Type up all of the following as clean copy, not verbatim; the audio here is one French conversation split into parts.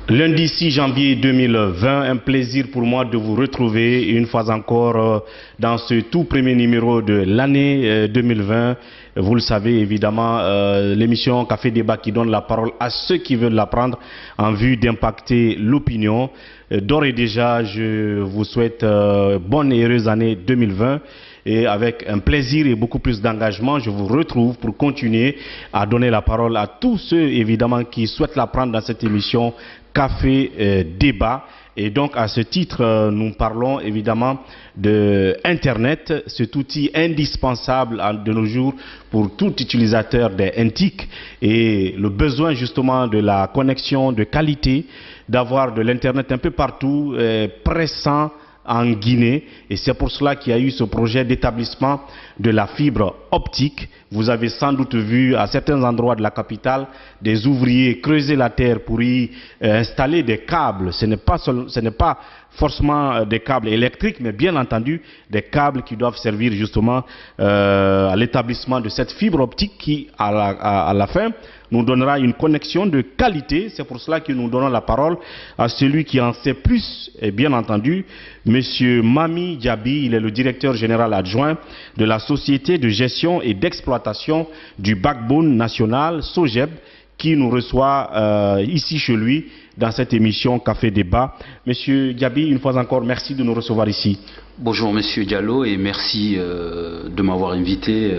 Lundi 6 janvier 2020, un plaisir pour moi de vous retrouver une fois encore dans ce tout premier numéro de l'année 2020. Vous le savez évidemment, l'émission Café Débat qui donne la parole à ceux qui veulent l'apprendre en vue d'impacter l'opinion. D'ores et déjà, je vous souhaite bonne et heureuse année 2020. Et avec un plaisir et beaucoup plus d'engagement, je vous retrouve pour continuer à donner la parole à tous ceux évidemment qui souhaitent l'apprendre dans cette émission Café Débat. Et donc à ce titre, nous parlons évidemment de Internet, cet outil indispensable de nos jours pour tout utilisateur des NTIC et le besoin justement de la connexion de qualité, d'avoir de l'Internet un peu partout, pressant en Guinée, et c'est pour cela qu'il y a eu ce projet d'établissement de la fibre optique. Vous avez sans doute vu à certains endroits de la capitale des ouvriers creuser la terre pour y installer des câbles. Ce n'est pas forcément des câbles électriques, mais bien entendu des câbles qui doivent servir justement à l'établissement de cette fibre optique qui, à la fin, nous donnera une connexion de qualité. C'est pour cela que nous donnons la parole à celui qui en sait plus, et bien entendu, Monsieur Mami Diaby. Il est le directeur général adjoint de la Société de gestion et d'exploitation du backbone national, SOGEB, qui nous reçoit ici chez lui dans cette émission Café Débat. Monsieur Diaby, une fois encore, merci de nous recevoir ici. Bonjour Monsieur Diallo et merci de m'avoir invité.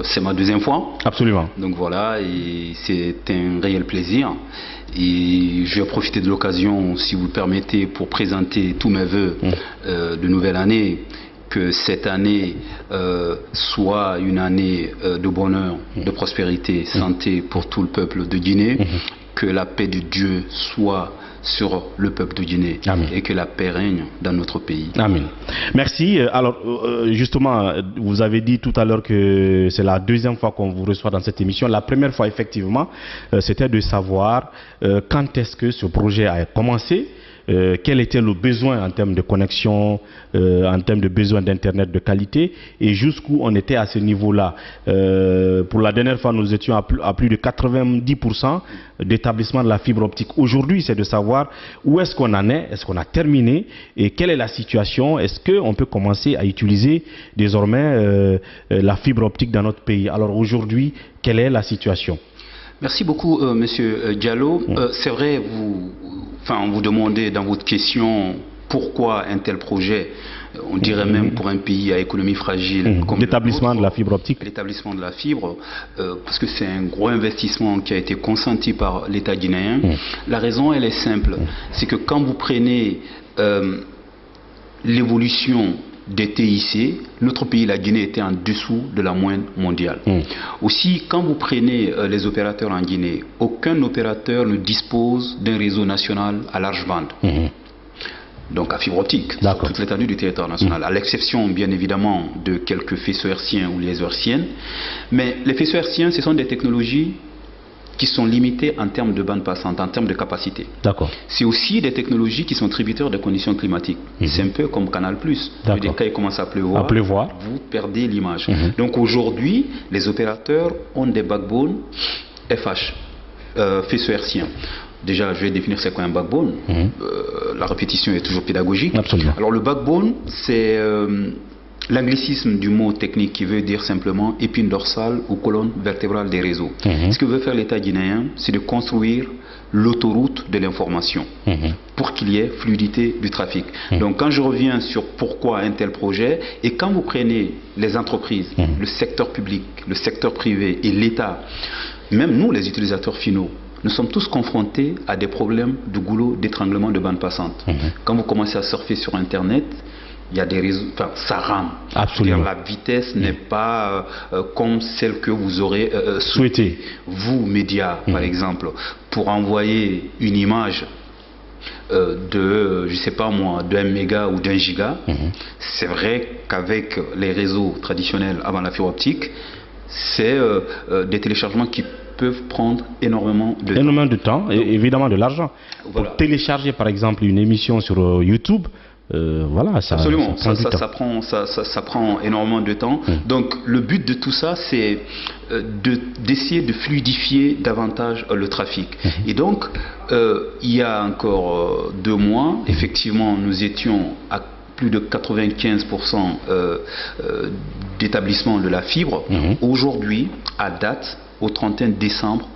C'est ma deuxième fois. Absolument. Donc voilà, et c'est un réel plaisir. Et je vais profiter de l'occasion, si vous le permettez, pour présenter tous mes voeux de nouvelle année. Que cette année soit une année de bonheur, de prospérité, santé pour tout le peuple de Guinée. Que la paix de Dieu soit sur le peuple de Guinée. Amen. Et que la paix règne dans notre pays. Amen. Merci. Alors, justement, vous avez dit tout à l'heure que c'est la deuxième fois qu'on vous reçoit dans cette émission. La première fois, effectivement, c'était de savoir quand est-ce que ce projet a commencé. Quel était le besoin en termes de connexion, en termes de besoin d'Internet de qualité, et jusqu'où on était à ce niveau-là. Pour la dernière fois, nous étions à plus de 90% d'établissement de la fibre optique. Aujourd'hui, c'est de savoir où est-ce qu'on en est qu'on a terminé, et quelle est la situation. Est-ce qu'on peut commencer à utiliser désormais la fibre optique dans notre pays? Alors aujourd'hui, quelle est la situation? Merci beaucoup, Monsieur Diallo. C'est vrai, vous demandez dans votre question pourquoi un tel projet, on dirait même pour un pays à économie fragile. L'établissement de la fibre optique. L'établissement de la fibre, parce que c'est un gros investissement qui a été consenti par l'État guinéen. La raison, elle est simple, c'est que quand vous prenez l'évolution des TIC, notre pays, la Guinée, était en dessous de la moyenne mondiale. Aussi, quand vous prenez les opérateurs en Guinée, aucun opérateur ne dispose d'un réseau national à large bande. Donc à fibre optique, sur toute l'étendue du territoire national, à l'exception bien évidemment de quelques faisceaux hertziens ou les hertziennes. Mais les faisceaux hertziens, ce sont des technologies qui sont limitées en termes de bande passante, en termes de capacité. C'est aussi des technologies qui sont tributaires des conditions climatiques. C'est un peu comme Canal+. Quand il commence à pleuvoir, vous perdez l'image. Donc aujourd'hui, les opérateurs ont des backbones FH, faisceaux hertziens. Déjà, je vais définir c'est quoi un backbone. La répétition est toujours pédagogique. Absolument. Alors le backbone, c'est l'anglicisme du mot technique qui veut dire simplement épine dorsale ou colonne vertébrale des réseaux. Ce que veut faire l'État guinéen, c'est de construire l'autoroute de l'information pour qu'il y ait fluidité du trafic. Donc quand je reviens sur pourquoi un tel projet, et quand vous prenez les entreprises, le secteur public, le secteur privé et l'État, même nous les utilisateurs finaux, nous sommes tous confrontés à des problèmes de goulot d'étranglement de bande passante. Quand vous commencez à surfer sur Internet, il y a des réseaux, ça rame. Absolument. La vitesse n'est pas comme celle que vous aurez souhaité. Vous, médias, par exemple, pour envoyer une image de, je sais pas moi, d'1 méga ou d'1 giga, c'est vrai qu'avec les réseaux traditionnels avant la fibre optique, c'est des téléchargements qui peuvent prendre énormément de temps et évidemment de l'argent. Pour télécharger par exemple une émission sur YouTube, voilà, ça, absolument, ça prend énormément de temps. Donc le but de tout ça, c'est d'essayer de fluidifier davantage le trafic. Et donc, il y a encore 2 mois, effectivement, nous étions à plus de 95% d'établissement de la fibre. Aujourd'hui, à date, au 31 décembre,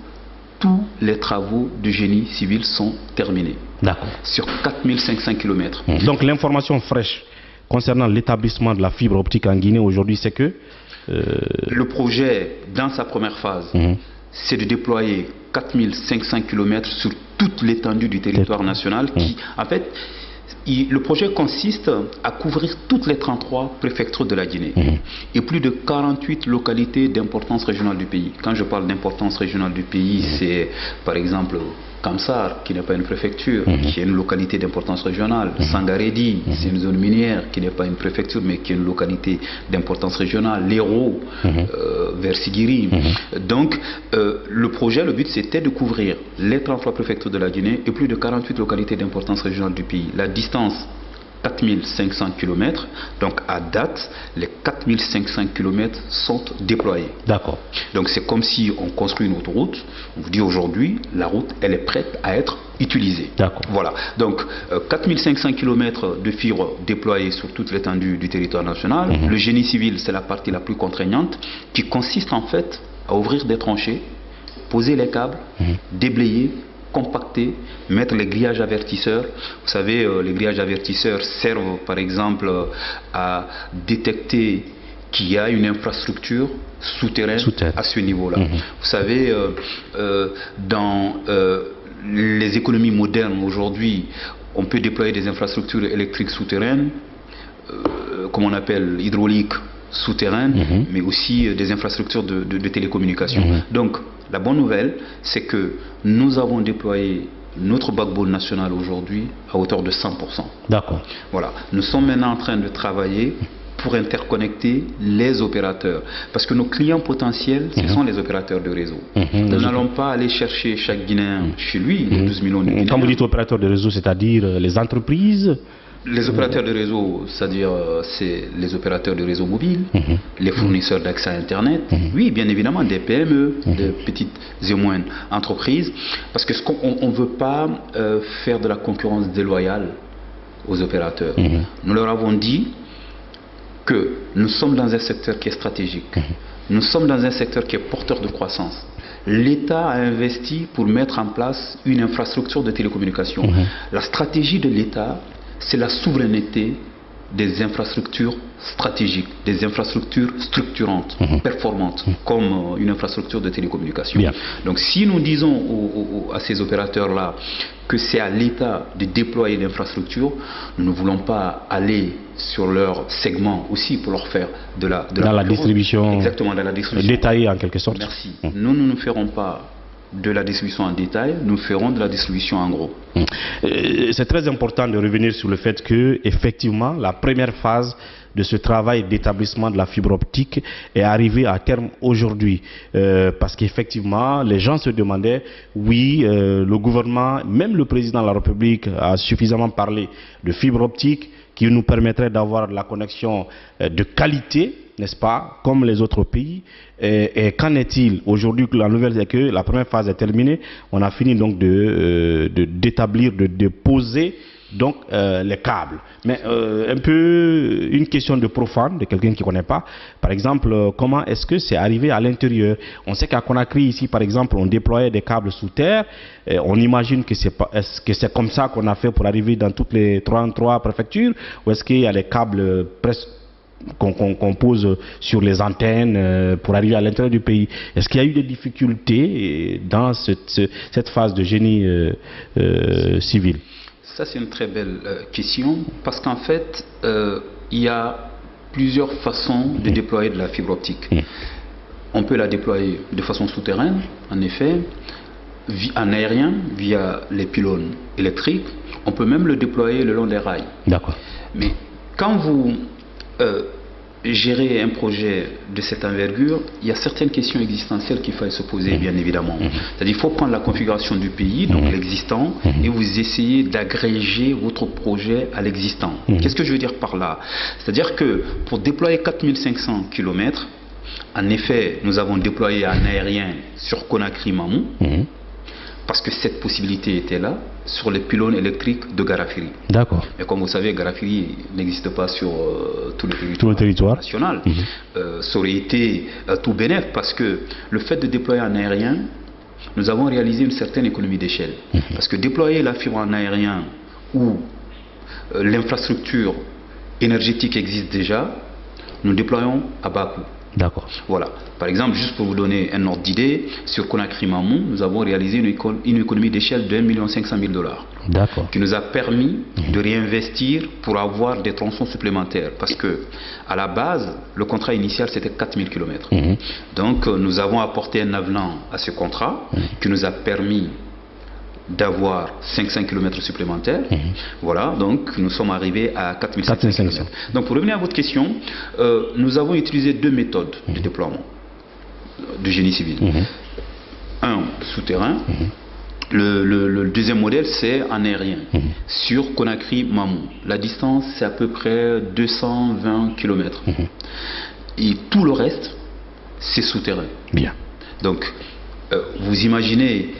tous les travaux de génie civil sont terminés. D'accord. Sur 4500 km. Donc l'information fraîche concernant l'établissement de la fibre optique en Guinée aujourd'hui, c'est que... Le projet, dans sa première phase, c'est de déployer 4500 km sur toute l'étendue du territoire national qui, en fait, le projet consiste à couvrir toutes les 33 préfectures de la Guinée et plus de 48 localités d'importance régionale du pays. Quand je parle d'importance régionale du pays, c'est par exemple Kamsar, qui n'est pas une préfecture, qui est une localité d'importance régionale. Sangaredi, c'est une zone minière qui n'est pas une préfecture, mais qui est une localité d'importance régionale. L'Hérault, vers Sigiri. Donc, le projet, le but, c'était de couvrir les 33 préfectures de la Guinée et plus de 48 localités d'importance régionale du pays. La distance, 4500 km, donc à date, les 4500 km sont déployés. D'accord. Donc c'est comme si on construit une autoroute, on vous dit aujourd'hui, la route, elle est prête à être utilisée. D'accord. Voilà, donc 4500 km de fibres déployées sur toute l'étendue du territoire national. Le génie civil, c'est la partie la plus contraignante, qui consiste en fait à ouvrir des tranchées, poser les câbles, déblayer, compacter, mettre les grillages avertisseurs. Vous savez, les grillages avertisseurs servent par exemple à détecter qu'il y a une infrastructure souterraine à ce niveau-là. Vous savez, dans les économies modernes aujourd'hui, on peut déployer des infrastructures électriques souterraines, comme on appelle hydrauliques souterraines, mais aussi des infrastructures de télécommunications. Donc, la bonne nouvelle, c'est que nous avons déployé notre backbone national aujourd'hui à hauteur de 100%. D'accord. Voilà. Nous sommes maintenant en train de travailler pour interconnecter les opérateurs. Parce que nos clients potentiels, ce sont les opérateurs de réseau. Nous n'allons pas aller chercher chaque Guinéen chez lui, les 12 millions de Guinéens. Quand vous dites opérateurs de réseau, c'est-à-dire les entreprises? Les opérateurs de réseau, c'est-à-dire c'est les opérateurs de réseau mobile, les fournisseurs d'accès à Internet, oui, bien évidemment, des PME, des petites et moyennes entreprises, parce que on ne veut pas faire de la concurrence déloyale aux opérateurs. Nous leur avons dit que nous sommes dans un secteur qui est stratégique, nous sommes dans un secteur qui est porteur de croissance. L'État a investi pour mettre en place une infrastructure de télécommunications. La stratégie de l'État, c'est la souveraineté des infrastructures stratégiques, des infrastructures structurantes, performantes, comme une infrastructure de télécommunication. Donc si nous disons à ces opérateurs-là que c'est à l'État de déployer l'infrastructure, nous ne voulons pas aller sur leur segment aussi pour leur faire de la distribution. Exactement, dans la distribution détaillée en quelque sorte. Merci. Nous ne ferons pas de la distribution en détail, nous ferons de la distribution en gros. C'est très important de revenir sur le fait que, effectivement, la première phase de ce travail d'établissement de la fibre optique est arrivée à terme aujourd'hui. Parce qu'effectivement, les gens se demandaient, oui, le gouvernement, même le président de la République a suffisamment parlé de fibre optique qui nous permettrait d'avoir la connexion de qualité, n'est-ce pas, comme les autres pays. Et qu'en est-il aujourd'hui? La nouvelle est que la première phase est terminée. On a fini donc d'établir, de poser donc les câbles. Mais un peu une question de profane, de quelqu'un qui ne connaît pas. Par exemple, comment est-ce que c'est arrivé à l'intérieur? On sait qu'à Conakry, ici, par exemple, on déployait des câbles sous terre. On imagine que c'est comme ça qu'on a fait pour arriver dans toutes les 33 préfectures. Ou est-ce qu'il y a des câbles presque qu'on pose sur les antennes pour arriver à l'intérieur du pays? Est-ce qu'il y a eu des difficultés dans cette phase de génie civil? Ça, c'est une très belle question, parce qu'en fait, il y a plusieurs façons de déployer de la fibre optique. On peut la déployer de façon souterraine, en effet, en aérien, via les pylônes électriques. On peut même le déployer le long des rails. D'accord. Mais quand vous gérer un projet de cette envergure, il y a certaines questions existentielles qu'il faut se poser, bien évidemment. C'est-à-dire qu'il faut prendre la configuration du pays, donc l'existant, et vous essayez d'agréger votre projet à l'existant. Qu'est-ce que je veux dire par là? C'est-à-dire que pour déployer 4500 km, en effet, nous avons déployé un aérien sur Conakry-Mamou, parce que cette possibilité était là, sur les pylônes électriques de Garafiri. D'accord. Mais comme vous savez, Garafiri n'existe pas sur tout le territoire national. Ça aurait été tout bénéf, parce que le fait de déployer un aérien, nous avons réalisé une certaine économie d'échelle. Parce que déployer la fibre en aérien où l'infrastructure énergétique existe déjà, nous déployons à bas coût. D'accord. Voilà. Par exemple, juste pour vous donner un ordre d'idée, sur Conakry-Mamou, nous avons réalisé une économie d'échelle de 1 500 000 $. D'accord. Qui nous a permis de réinvestir pour avoir des tronçons supplémentaires. Parce que, à la base, le contrat initial c'était 4000 km. Donc, nous avons apporté un avenant à ce contrat qui nous a permis d'avoir 500 km supplémentaires. Voilà, donc nous sommes arrivés à 4500 km. Donc pour revenir à votre question, nous avons utilisé deux méthodes de déploiement du génie civil. Un souterrain, le deuxième modèle c'est en aérien, sur Conakry-Mamou. La distance c'est à peu près 220 km. Et tout le reste c'est souterrain. Bien. Donc vous imaginez,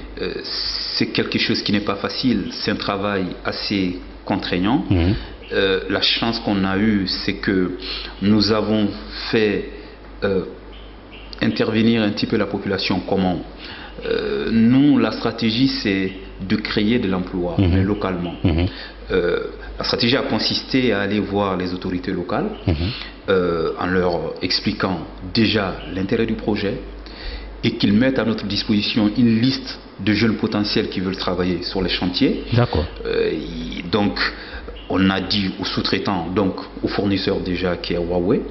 c'est quelque chose qui n'est pas facile, c'est un travail assez contraignant. La chance qu'on a eue, c'est que nous avons fait intervenir un petit peu la population. Comment? Nous, la stratégie, c'est de créer de l'emploi, mais localement. La stratégie a consisté à aller voir les autorités locales en leur expliquant déjà l'intérêt du projet, et qu'ils mettent à notre disposition une liste de jeunes potentiels qui veulent travailler sur les chantiers. D'accord. Donc, on a dit aux sous-traitants, donc aux fournisseurs déjà qui est Huawei,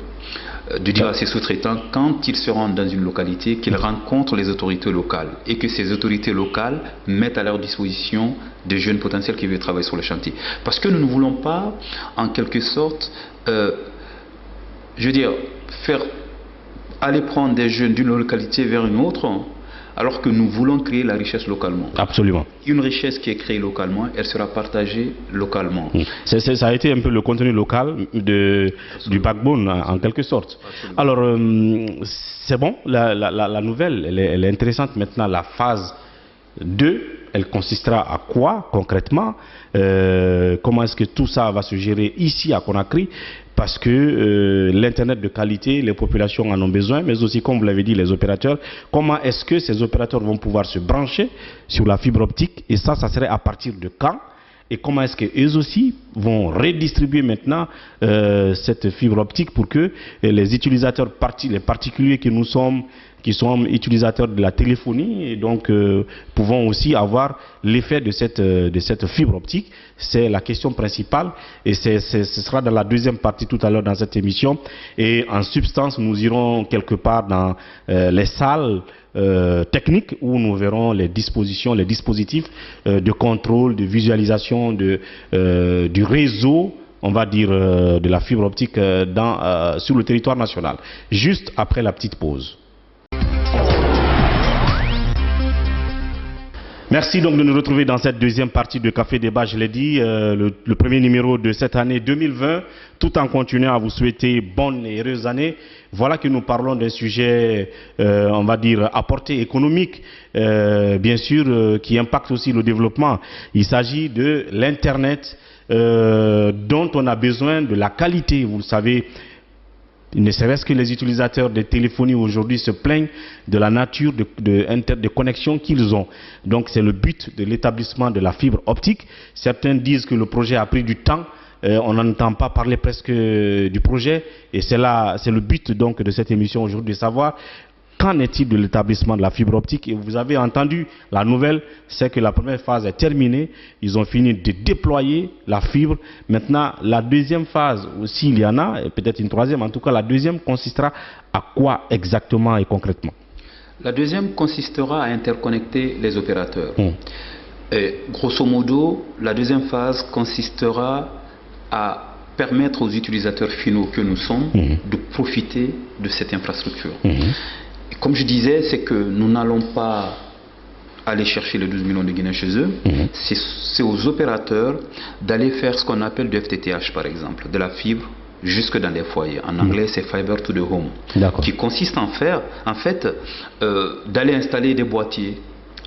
de dire à ces sous-traitants, quand ils se rendent dans une localité, qu'ils rencontrent les autorités locales et que ces autorités locales mettent à leur disposition des jeunes potentiels qui veulent travailler sur les chantiers. Parce que nous ne voulons pas, en quelque sorte, je veux dire, aller prendre des jeunes d'une localité vers une autre, alors que nous voulons créer la richesse localement. Absolument. Une richesse qui est créée localement, elle sera partagée localement. Ça a été un peu le contenu local du backbone, en quelque sorte. Absolument. Alors, c'est bon, la nouvelle, elle est intéressante. Maintenant, la phase 2, elle consistera à quoi concrètement? Comment est-ce que tout ça va se gérer ici à Conakry? Parce que l'Internet de qualité, les populations en ont besoin, mais aussi, comme vous l'avez dit, les opérateurs. Comment est-ce que ces opérateurs vont pouvoir se brancher sur la fibre optique? Et ça serait à partir de quand? Et comment est-ce qu'eux aussi vont redistribuer maintenant cette fibre optique pour que les utilisateurs, les particuliers que nous sommes, qui sont utilisateurs de la téléphonie, et donc pouvons aussi avoir l'effet de cette fibre optique? C'est la question principale, et ce sera dans la deuxième partie tout à l'heure dans cette émission. Et en substance, nous irons quelque part dans les salles techniques où nous verrons les dispositions, les dispositifs de contrôle, de visualisation du réseau, on va dire, de la fibre optique sur le territoire national. Juste après la petite pause. Merci donc de nous retrouver dans cette deuxième partie de Café Débat. Je l'ai dit, le premier numéro de cette année 2020, tout en continuant à vous souhaiter bonne et heureuse année. Voilà que nous parlons d'un sujet, on va dire, à portée économique, bien sûr, qui impacte aussi le développement. Il s'agit de l'Internet dont on a besoin de la qualité, vous le savez. Il ne serait-ce que les utilisateurs de téléphonie aujourd'hui se plaignent de la nature de connexion qu'ils ont. Donc c'est le but de l'établissement de la fibre optique. Certains disent que le projet a pris du temps. On n'entend pas parler presque du projet. Et c'est le but donc de cette émission aujourd'hui de savoir qu'en est-il de l'établissement de la fibre optique. Et vous avez entendu la nouvelle, c'est que la première phase est terminée. Ils ont fini de déployer la fibre. Maintenant, la deuxième phase, s'il y en a, et peut-être une troisième, en tout cas la deuxième consistera à quoi exactement et concrètement? La deuxième consistera à interconnecter les opérateurs. Et, grosso modo, la deuxième phase consistera à permettre aux utilisateurs finaux que nous sommes de profiter de cette infrastructure. Et comme je disais, c'est que nous n'allons pas aller chercher les 12 millions de Guinéens chez eux, c'est aux opérateurs d'aller faire ce qu'on appelle du FTTH par exemple, de la fibre jusque dans les foyers. En anglais, c'est Fiber to the Home, qui consiste en fait, d'aller installer des boîtiers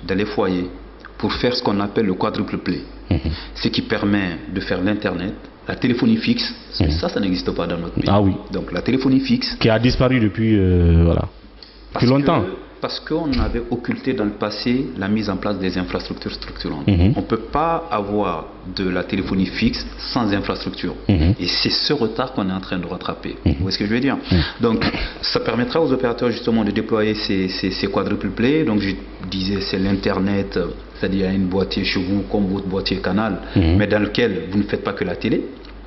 dans les foyers pour faire ce qu'on appelle le quadruple play, ce qui permet de faire l'internet, la téléphonie fixe, ça n'existe pas dans notre pays. Ah oui. Donc la téléphonie fixe qui a disparu depuis depuis longtemps. Parce qu'on avait occulté dans le passé la mise en place des infrastructures structurantes. On ne peut pas avoir de la téléphonie fixe sans infrastructure. Et c'est ce retard qu'on est en train de rattraper. Vous voyez ce que je veux dire? Donc, ça permettra aux opérateurs justement de déployer ces quadruple play. Donc, je disais, c'est l'Internet, c'est-à-dire il y a une boîtier chez vous comme votre boîtier Canal, mais dans lequel vous ne faites pas que la télé,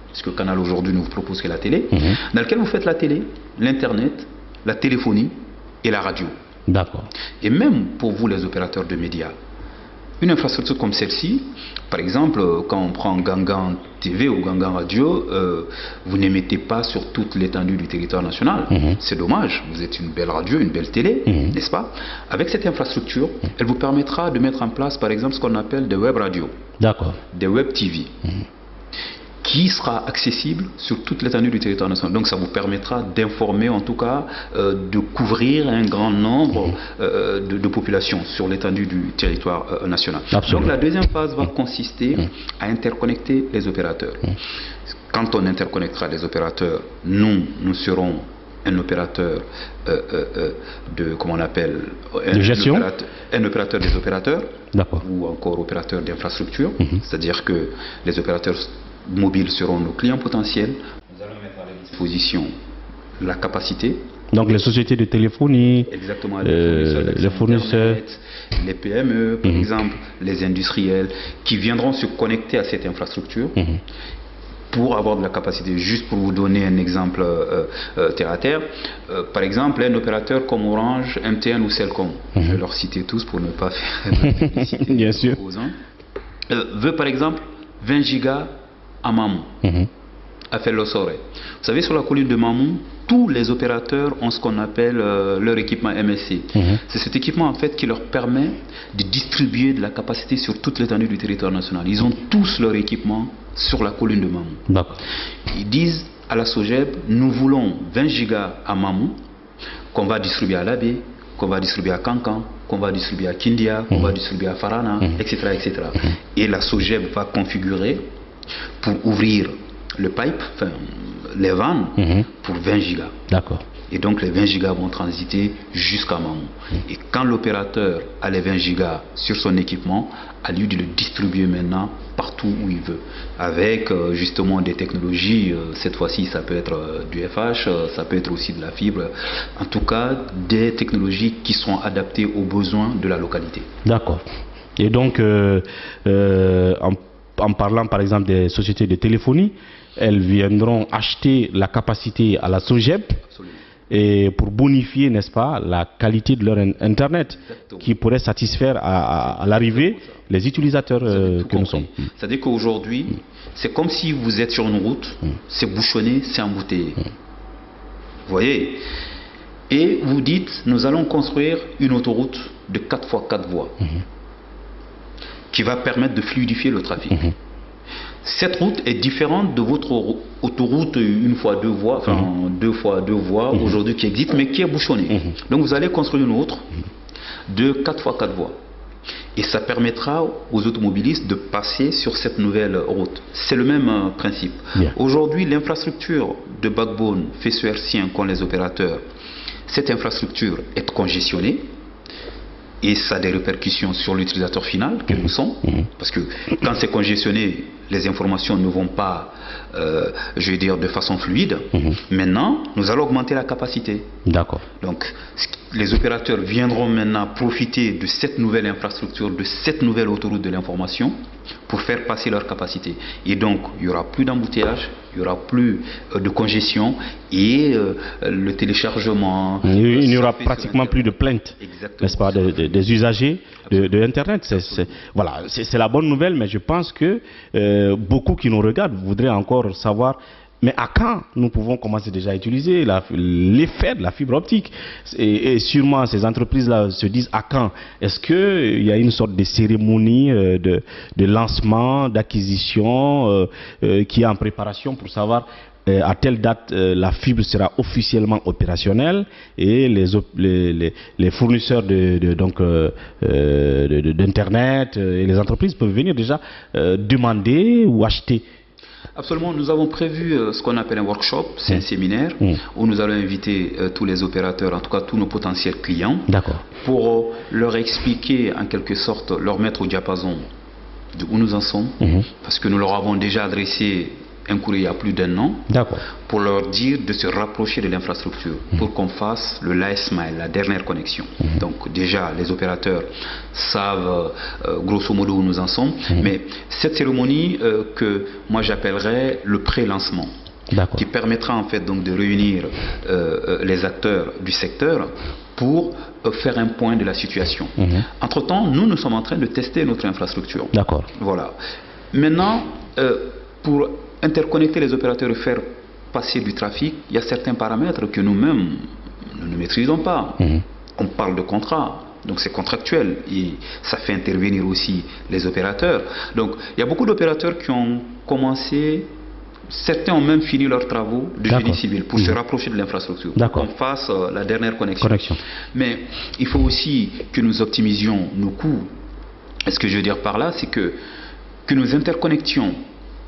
parce que Canal aujourd'hui ne vous propose que la télé, dans lequel vous faites la télé, l'Internet, la téléphonie et la radio. D'accord. Et même pour vous les opérateurs de médias, une infrastructure comme celle-ci, par exemple, quand on prend Gangan TV ou Gangan Radio, vous n'émettez pas sur toute l'étendue du territoire national. C'est dommage, vous êtes une belle radio, une belle télé, n'est-ce pas? Avec cette infrastructure, elle vous permettra de mettre en place par exemple ce qu'on appelle des web radios, des web TV, qui sera accessible sur toute l'étendue du territoire national. Donc ça vous permettra d'informer, en tout cas, de couvrir un grand nombre de populations sur l'étendue du territoire national. Absolument. Donc la deuxième phase va consister à interconnecter les opérateurs. Quand on interconnectera les opérateurs, nous serons un opérateur de, comment on appelle, de gestion, un opérateur des opérateurs, ou encore opérateur d'infrastructure, c'est-à-dire que les opérateurs mobiles seront nos clients potentiels. Nous allons mettre à leur disposition la capacité. Donc les sociétés de téléphonie, exactement, les fournisseurs, les PME par exemple, les industriels qui viendront se connecter à cette infrastructure pour avoir de la capacité. Juste pour vous donner un exemple terre à terre, par exemple un opérateur comme Orange, MTN ou Cellcom, je vais leur citer tous pour ne pas faire de publicité. Bien sûr. Veut par exemple 20 gigas à Mamou, à Fellosore. Vous savez, sur la colline de Mamou, tous les opérateurs ont ce qu'on appelle leur équipement MSC. C'est cet équipement en fait qui leur permet de distribuer de la capacité sur toute l'étendue du territoire national. Ils ont tous leur équipement sur la colline de Mamou. Ils disent à la SOGEB, nous voulons 20 gigas à Mamou, qu'on va distribuer à Labé, qu'on va distribuer à Kankan, qu'on va distribuer à Kindia, qu'on va distribuer à Farana, etc., etc. Et la SOGEB va configurer pour ouvrir le pipe, enfin, les vannes, pour 20 gigas. Et donc les 20 gigas vont transiter jusqu'à Mamou. Et quand l'opérateur a les 20 gigas sur son équipement, à lui de le distribuer maintenant partout où il veut. Avec justement des technologies, cette fois-ci ça peut être du FH, ça peut être aussi de la fibre. En tout cas, des technologies qui sont adaptées aux besoins de la localité. D'accord. Et donc, en parlant par exemple des sociétés de téléphonie, elles viendront acheter la capacité à la SOGEB et pour bonifier, n'est-ce pas, la qualité de leur Internet. Exactement. Qui pourrait satisfaire à l'arrivée les utilisateurs que nous sommes. C'est-à-dire qu'aujourd'hui, c'est comme si vous êtes sur une route, c'est bouchonné, c'est embouteillé. Vous voyez? Et vous dites, nous allons construire une autoroute de 4x4 voies qui va permettre de fluidifier le trafic. Cette route est différente de votre autoroute 1x2 voies, enfin 2x2 voies aujourd'hui qui existe, mais qui est bouchonnée. Donc vous allez construire une autre de 4x4 voies. Et ça permettra aux automobilistes de passer sur cette nouvelle route. C'est le même principe. Aujourd'hui, l'infrastructure de backbone faisceau hertzien qu'ont les opérateurs, cette infrastructure est congestionnée. Et ça a des répercussions sur l'utilisateur final que nous sommes, parce que quand c'est congestionné, les informations ne vont pas, je vais dire, de façon fluide. Maintenant, nous allons augmenter la capacité. Donc, les opérateurs viendront maintenant profiter de cette nouvelle infrastructure, de cette nouvelle autoroute de l'information, pour faire passer leur capacité. Et donc, il n'y aura plus d'embouteillage, il n'y aura plus de congestion et le téléchargement. Il n'y aura pratiquement plus de plaintes, n'est-ce pas, des usagers de Internet. C'est la bonne nouvelle, mais je pense que beaucoup qui nous regardent voudraient encore savoir Mais à quand nous pouvons commencer déjà à utiliser l'effet de la fibre optique? Et sûrement ces entreprises-là se disent à quand? Est-ce qu'il y a une sorte de cérémonie de lancement, d'acquisition qui est en préparation pour savoir à telle date la fibre sera officiellement opérationnelle et les fournisseurs d'internet et les entreprises peuvent venir déjà demander ou acheter? Absolument, nous avons prévu ce qu'on appelle un workshop, c'est un séminaire où nous allons inviter tous les opérateurs, en tout cas tous nos potentiels clients, pour leur expliquer en quelque sorte, leur mettre au diapason de où nous en sommes, parce que nous leur avons déjà adressé un courrier il y a plus d'1 an, pour leur dire de se rapprocher de l'infrastructure, pour qu'on fasse le last mile, la dernière connexion. Donc déjà, les opérateurs savent grosso modo où nous en sommes, mais cette cérémonie que moi j'appellerais le pré-lancement, qui permettra en fait donc de réunir les acteurs du secteur pour faire un point de la situation. Entre-temps, nous sommes en train de tester notre infrastructure. Voilà. Maintenant, pour interconnecter les opérateurs et faire passer du trafic, il y a certains paramètres que nous-mêmes nous ne maîtrisons pas. On parle de contrat, donc c'est contractuel et ça fait intervenir aussi les opérateurs. Donc il y a beaucoup d'opérateurs qui ont commencé, certains ont même fini leurs travaux de génie civil pour se rapprocher de l'infrastructure, pour qu'on fasse la dernière connexion. Mais il faut aussi que nous optimisions nos coûts. Et ce que je veux dire par là, c'est que nous interconnections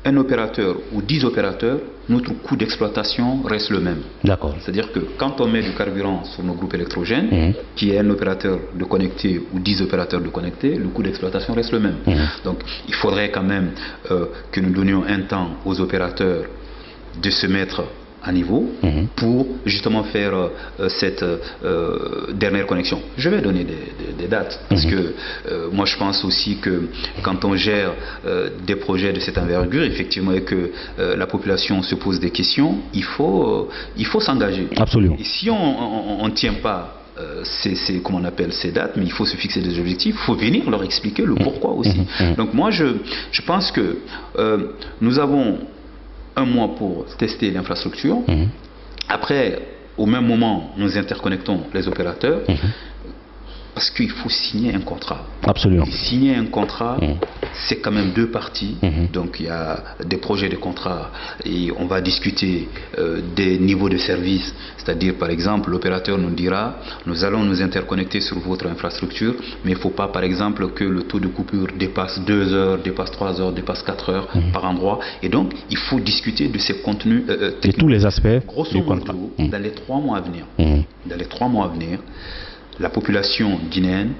un opérateur ou 10 opérateurs, notre coût d'exploitation reste le même. C'est-à-dire que quand on met du carburant sur nos groupes électrogènes, qui est un opérateur de connecté ou 10 opérateurs de connecté, le coût d'exploitation reste le même. Donc il faudrait quand même que nous donnions un temps aux opérateurs de se mettre à niveau pour justement faire cette dernière connexion. Je vais donner des dates parce que moi je pense aussi que quand on gère des projets de cette envergure, effectivement, et que la population se pose des questions, il faut s'engager. Absolument. Et si on ne tient pas comment on appelle ces dates, mais il faut se fixer des objectifs, il faut venir leur expliquer le pourquoi aussi. Donc moi je pense que nous avons 1 mois pour tester l'infrastructure. Après, au même moment, nous interconnectons les opérateurs parce qu'il faut signer un contrat. Absolument. Et signer un contrat, c'est quand même 2 parties. Donc il y a des projets de contrat et on va discuter des niveaux de service. C'est-à-dire, par exemple, l'opérateur nous dira, nous allons nous interconnecter sur votre infrastructure, mais il ne faut pas, par exemple, que le taux de coupure dépasse 2 heures, dépasse 3 heures, dépasse 4 heures par endroit. Et donc, il faut discuter de ces contenus de tous les aspects du contrat. Dans les 3 mois à venir. Dans les 3 mois à venir, la population guinéenne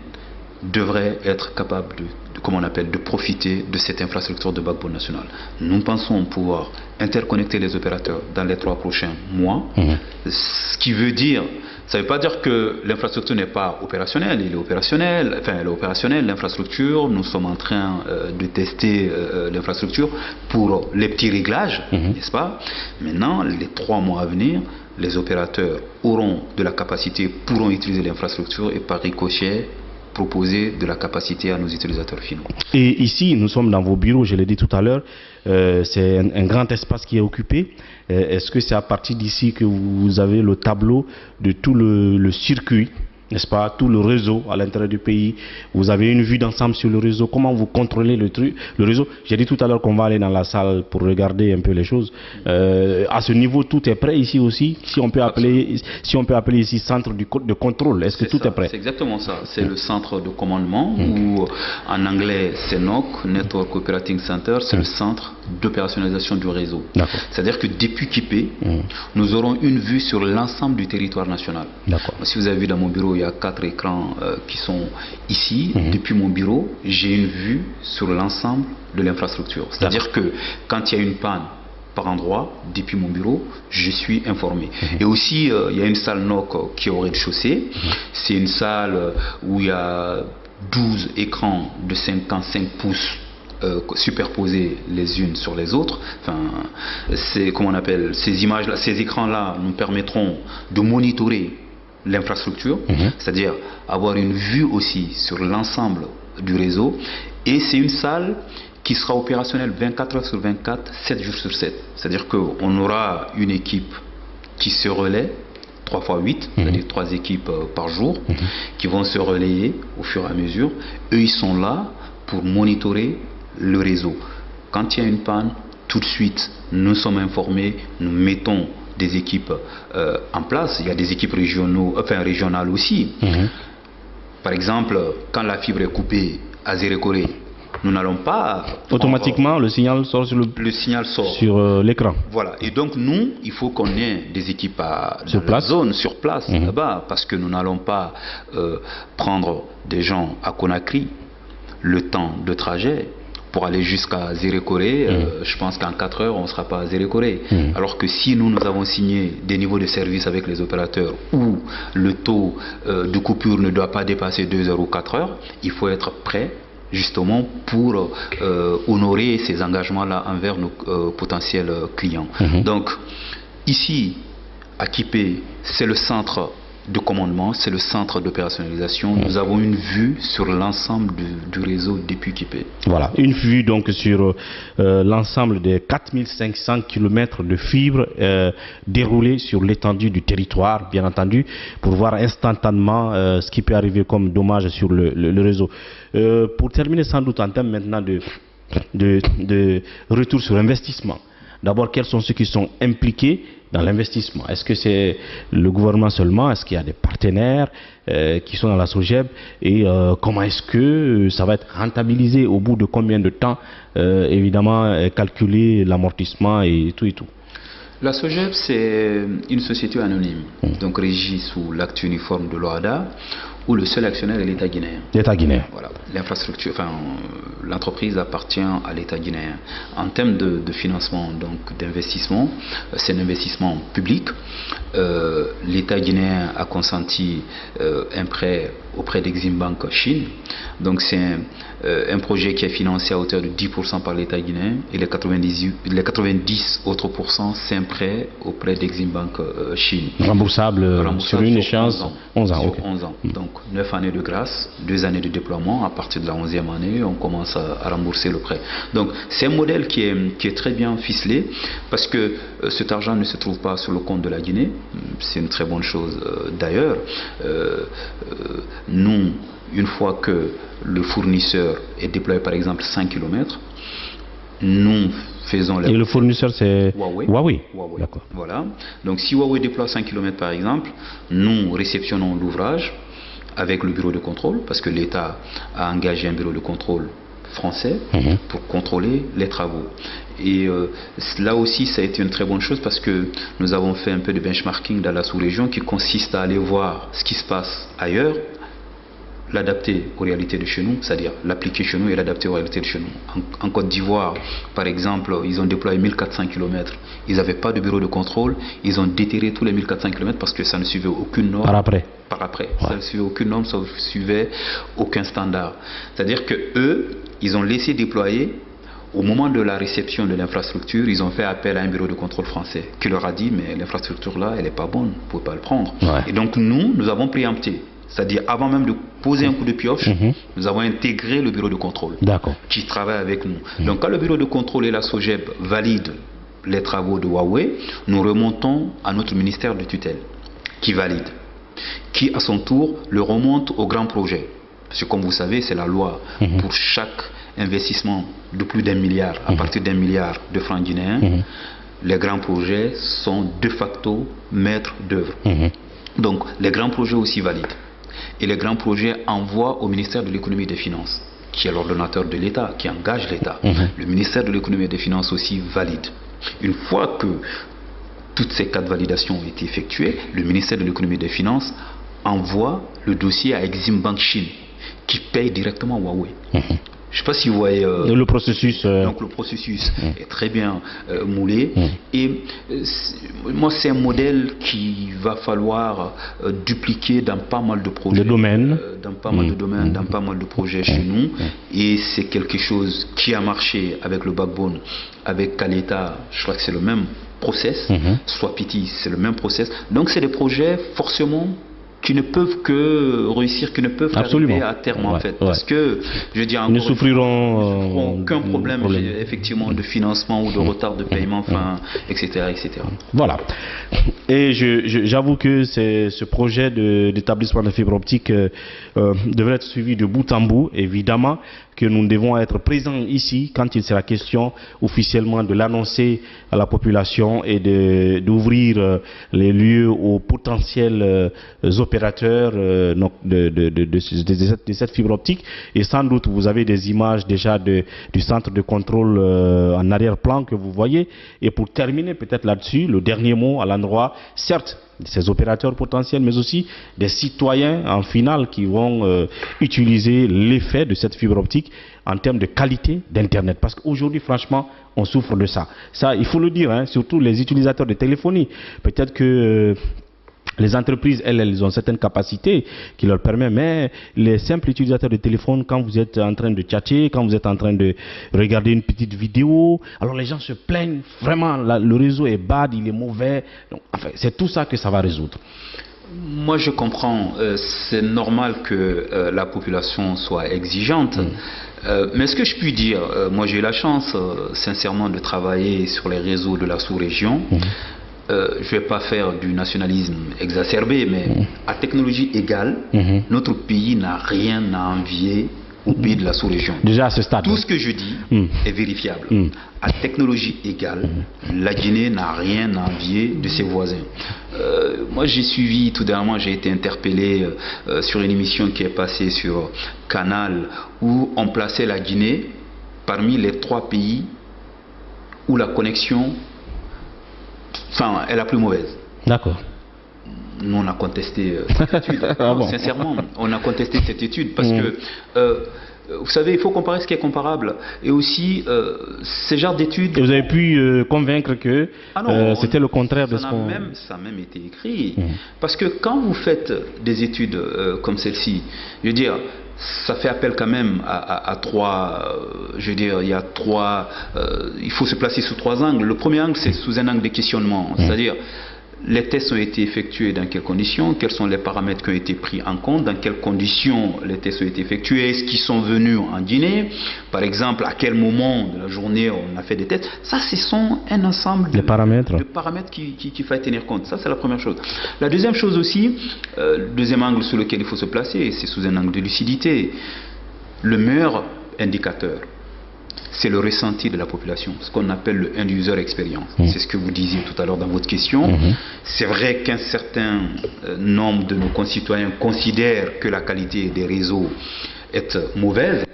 devrait être capable de profiter de cette infrastructure de backbone national. Nous pensons pouvoir interconnecter les opérateurs dans les 3 prochains mois, ce qui veut dire, ça ne veut pas dire que l'infrastructure n'est pas opérationnelle, elle est opérationnelle, l'infrastructure, nous sommes en train de tester l'infrastructure pour les petits réglages, n'est-ce pas? Maintenant, les 3 mois à venir, les opérateurs auront de la capacité, pourront utiliser l'infrastructure et par ricochet proposer de la capacité à nos utilisateurs finaux. Et ici, nous sommes dans vos bureaux, je l'ai dit tout à l'heure, c'est un grand espace qui est occupé. Est-ce que c'est à partir d'ici que vous avez le tableau de tout le circuit, n'est-ce pas, tout le réseau à l'intérieur du pays? Vous avez une vue d'ensemble sur le réseau, comment vous contrôlez le réseau? J'ai dit tout à l'heure qu'on va aller dans la salle pour regarder un peu les choses. À ce niveau, tout est prêt ici aussi, si on peut appeler ici centre de contrôle, est-ce que tout est prêt? C'est exactement ça, c'est le centre de commandement, ou en anglais c'est NOC, Network Operating Center, c'est le centre d'opérationnalisation du réseau. C'est-à-dire que depuis Kipé, nous aurons une vue sur l'ensemble du territoire national. Si vous avez vu dans mon bureau, il y a 4 écrans qui sont ici. Depuis mon bureau, j'ai une vue sur l'ensemble de l'infrastructure. C'est-à-dire que quand il y a une panne par endroit, depuis mon bureau, je suis informé. Et aussi, il y a une salle NOC qui est au rez-de-chaussée. C'est une salle où il y a 12 écrans de 55 pouces superposés les unes sur les autres. C'est, comment on appelle, ces images-là, ces écrans-là nous permettront de monitorer l'infrastructure, c'est-à-dire avoir une vue aussi sur l'ensemble du réseau. Et c'est une salle qui sera opérationnel 24 heures sur 24, 7 jours sur 7. C'est-à-dire qu'on aura une équipe qui se relaie 3 fois 8, c'est-à-dire 3 équipes par jour, qui vont se relayer au fur et à mesure. Eux, ils sont là pour monitorer le réseau. Quand il y a une panne, tout de suite, nous sommes informés, nous mettons des équipes en place. Il y a des équipes régionales aussi. Par exemple, quand la fibre est coupée à Zérékoré, nous n'allons pas... Automatiquement, le signal sort sur l'écran. Voilà. Et donc, nous, il faut qu'on ait des équipes sur place, là-bas, parce que nous n'allons pas prendre des gens à Conakry le temps de trajet pour aller jusqu'à Zérékoré. Je pense qu'en 4 heures, on ne sera pas à Zérékoré. Alors que si nous avons signé des niveaux de service avec les opérateurs où le taux de coupure ne doit pas dépasser 2 heures ou 4 heures, il faut être prêt justement pour honorer ces engagements-là envers nos potentiels clients. Donc, ici, à Kipé, c'est le centre de commandement, c'est le centre d'opérationnalisation. Nous avons une vue sur l'ensemble du réseau depuis Kipé. Voilà, une vue donc sur l'ensemble des 4500 km de fibres déroulés sur l'étendue du territoire, bien entendu, pour voir instantanément ce qui peut arriver comme dommage sur le réseau. Pour terminer sans doute en termes maintenant de retour sur investissement, d'abord quels sont ceux qui sont impliqués dans l'investissement? Est-ce que c'est le gouvernement seulement? Est-ce qu'il y a des partenaires qui sont dans la SOGEB? Et comment est-ce que ça va être rentabilisé? Au bout de combien de temps? Évidemment, calculer l'amortissement et tout et tout. La SOGEB, c'est une société anonyme, donc régie sous l'acte uniforme de l'OHADA, où le seul actionnaire est l'État guinéen. L'État guinéen. Voilà. L'infrastructure, l'entreprise appartient à l'État guinéen. En termes de financement, donc d'investissement, c'est un investissement public. L'État guinéen a consenti un prêt auprès d'Exim Bank Chine. Donc c'est un projet qui est financé à hauteur de 10% par l'État guinéen et les 90 autres pourcents, c'est un prêt auprès d'Exim Bank Chine. Remboursable sur une échéance 11 ans. Sur 11 ans. Donc 9 années de grâce, 2 années de déploiement. À partir de la 11e année, on commence à rembourser le prêt. Donc c'est un modèle qui est très bien ficelé parce que cet argent ne se trouve pas sur le compte de la Guinée. C'est une très bonne chose d'ailleurs. Nous, une fois que le fournisseur est déployé par exemple 5 km, nous faisons... Et le fournisseur c'est Huawei. D'accord. Voilà. Donc si Huawei déploie 5 km par exemple, nous réceptionnons l'ouvrage avec le bureau de contrôle, parce que l'État a engagé un bureau de contrôle français pour contrôler les travaux. Et là aussi, ça a été une très bonne chose parce que nous avons fait un peu de benchmarking dans la sous-région qui consiste à aller voir ce qui se passe ailleurs, l'adapter aux réalités de chez nous, c'est-à-dire l'appliquer chez nous et l'adapter aux réalités de chez nous. En Côte d'Ivoire, par exemple, ils ont déployé 1400 km. Ils n'avaient pas de bureau de contrôle. Ils ont déterré tous les 1400 km parce que ça ne suivait aucune norme. Par après. Ça ne suivait aucune norme, ça ne suivait aucun standard. C'est-à-dire que eux, ils ont laissé déployer. Au moment de la réception de l'infrastructure, ils ont fait appel à un bureau de contrôle français qui leur a dit mais l'infrastructure là, elle n'est pas bonne, vous ne pouvez pas le prendre. Et donc nous avons préempté. C'est-à-dire, avant même de poser un coup de pioche, nous avons intégré le bureau de contrôle qui travaille avec nous. Donc, quand le bureau de contrôle et la SOGEB valident les travaux de Huawei, nous remontons à notre ministère de tutelle qui valide, qui à son tour le remonte au grand projet. Parce que comme vous savez, c'est la loi pour chaque investissement de plus d'1 milliard, à partir d'1 milliard de francs guinéens, les grands projets sont de facto maîtres d'œuvre. Donc, les grands projets aussi valident. Et les grands projets envoient au ministère de l'économie et des finances, qui est l'ordonnateur de l'État, qui engage l'État. Le ministère de l'économie et des finances aussi valide. Une fois que toutes ces 4 validations ont été effectuées, le ministère de l'économie et des finances envoie le dossier à Exim Bank Chine, qui paye directement Huawei. Je ne sais pas si vous voyez... le processus... Donc le processus est très bien moulé. Et moi, c'est un modèle qu'il va falloir dupliquer dans pas mal de projets. Dans pas mal de domaines, dans pas mal de projets chez nous. Et c'est quelque chose qui a marché avec le backbone, avec Caleta, je crois que c'est le même process. Swapiti, c'est le même process. Donc c'est des projets forcément qui ne peuvent que réussir, qui ne peuvent arriver à terme en fait. Parce que, je veux dire, ils ne souffriront aucun problème effectivement de financement ou de retard de paiement, enfin, etc., etc. Voilà. Et j'avoue que ce projet d'établissement de fibre optique devrait être suivi de bout en bout, évidemment, que nous devons être présents ici quand il sera question officiellement de l'annoncer à la population et d'ouvrir les lieux aux potentiels opérateurs de cette fibre optique. Et sans doute vous avez des images déjà du centre de contrôle en arrière-plan que vous voyez. Et pour terminer peut-être là-dessus, le dernier mot à l'endroit, certes, de ces opérateurs potentiels, mais aussi des citoyens en finale qui vont utiliser l'effet de cette fibre optique en termes de qualité d'Internet. Parce qu'aujourd'hui, franchement, on souffre de ça. Ça, il faut le dire, hein, surtout les utilisateurs de téléphonie. Peut-être que les entreprises, elles ont certaines capacités qui leur permettent, mais les simples utilisateurs de téléphone, quand vous êtes en train de chatter, quand vous êtes en train de regarder une petite vidéo, alors les gens se plaignent, vraiment, le réseau est bad, il est mauvais. Donc, enfin, c'est tout ça que ça va résoudre. Moi, je comprends. C'est normal que la population soit exigeante. Mais ce que je puis dire, moi j'ai eu la chance, sincèrement, de travailler sur les réseaux de la sous-région. Je ne vais pas faire du nationalisme exacerbé, mais à technologie égale, notre pays n'a rien à envier au pays de la sous-région. Déjà à ce stade. Tout ce que je dis est vérifiable. À technologie égale, la Guinée n'a rien à envier de ses voisins. Moi j'ai suivi, tout dernièrement j'ai été interpellé sur une émission qui est passée sur Canal où on plaçait la Guinée parmi les 3 pays où la connexion est la plus mauvaise. D'accord. Nous, on a contesté cette étude. Sincèrement, on a contesté cette étude parce que, vous savez, il faut comparer ce qui est comparable. Et aussi, ces genres d'études... Et vous avez pu convaincre que c'était le contraire de ce qu'on... Ça a même été écrit. Parce que quand vous faites des études comme celle-ci, je veux dire... ça fait appel quand même à 3, je veux dire, il y a 3, il faut se placer sous 3 angles. Le premier angle, c'est sous un angle de questionnement, c'est-à-dire les tests ont été effectués dans quelles conditions, quels sont les paramètres qui ont été pris en compte, dans quelles conditions les tests ont été effectués, est-ce qu'ils sont venus en Guinée, par exemple, à quel moment de la journée on a fait des tests. Ça, ce sont un ensemble de paramètres qu'il faut tenir compte. Ça, c'est la première chose. La deuxième chose aussi, le deuxième angle sur lequel il faut se placer, c'est sous un angle de lucidité. Le meilleur indicateur, c'est le ressenti de la population, ce qu'on appelle le end-user experience. C'est ce que vous disiez tout à l'heure dans votre question. C'est vrai qu'un certain nombre de nos concitoyens considèrent que la qualité des réseaux est mauvaise.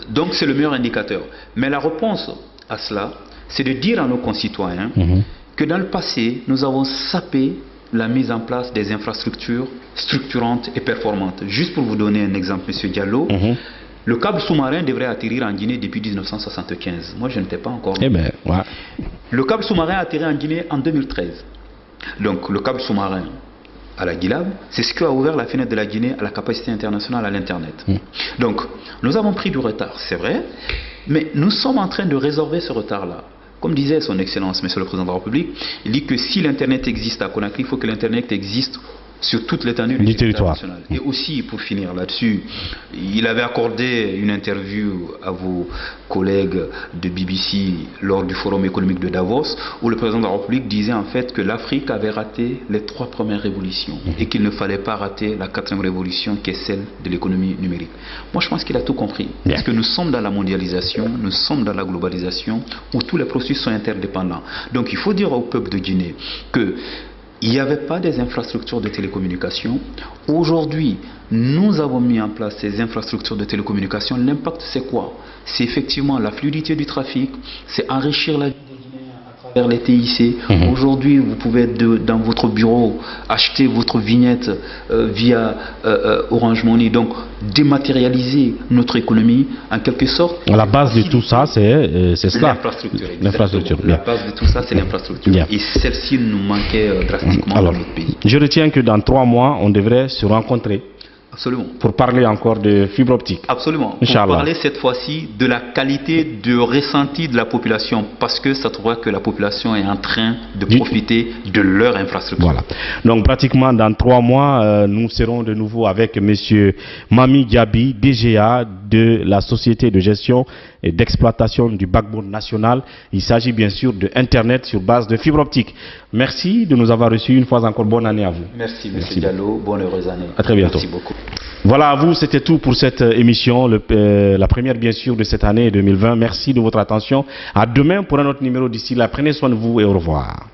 Donc c'est le meilleur indicateur. Mais la réponse à cela, c'est de dire à nos concitoyens que dans le passé, nous avons sapé la mise en place des infrastructures structurantes et performantes. Juste pour vous donner un exemple, M. Diallo, le câble sous-marin devrait atterrir en Guinée depuis 1975. Moi, je n'étais pas encore... Le câble sous-marin a atterri en Guinée en 2013. Donc, le câble sous-marin à la Guilab, c'est ce qui a ouvert la fenêtre de la Guinée à la capacité internationale à l'Internet. Donc, nous avons pris du retard, c'est vrai, mais nous sommes en train de résorber ce retard-là. Comme disait son Excellence, Monsieur le Président de la République, il dit que si l'Internet existe à Conakry, il faut que l'Internet existe sur toute l'étendue du territoire national. Et aussi, pour finir là-dessus, il avait accordé une interview à vos collègues de BBC lors du Forum économique de Davos, où le président de la République disait en fait que l'Afrique avait raté les 3 premières révolutions et qu'il ne fallait pas rater la 4e révolution qui est celle de l'économie numérique. Moi, je pense qu'il a tout compris. Parce que nous sommes dans la mondialisation, nous sommes dans la globalisation, où tous les processus sont interdépendants. Donc, il faut dire au peuple de Guinée que il n'y avait pas des infrastructures de télécommunication. Aujourd'hui, nous avons mis en place ces infrastructures de télécommunication. L'impact, c'est quoi? C'est effectivement la fluidité du trafic, c'est enrichir la vie des Guinéens à travers les TIC. Aujourd'hui, vous pouvez dans votre bureau acheter votre vignette via Orange Money, donc dématérialiser notre économie en quelque sorte. La base de tout ça, c'est cela. L'infrastructure. La base de tout ça, c'est l'infrastructure. Et celle-ci nous manquait drastiquement dans notre pays. Je retiens que dans 3 mois, on devrait se rencontrer. Absolument. Pour parler encore de fibre optique. Absolument. Inch'Allah. Pour parler cette fois-ci de la qualité de ressenti de la population, parce que ça trouvera que la population est en train de profiter de leur infrastructure. Voilà. Donc pratiquement dans 3 mois, nous serons de nouveau avec M. Mami Diaby, DGA de la Société de gestion et d'exploitation du backbone national. Il s'agit bien sûr de Internet sur base de fibre optique. Merci de nous avoir reçus une fois encore. Bonne année à vous. Merci, M. Diallo. Bonne heureuse année. À très bientôt. Merci beaucoup. Voilà, à vous, c'était tout pour cette émission, la première bien sûr de cette année 2020. Merci de votre attention. À demain pour un autre numéro. D'ici là, prenez soin de vous et au revoir.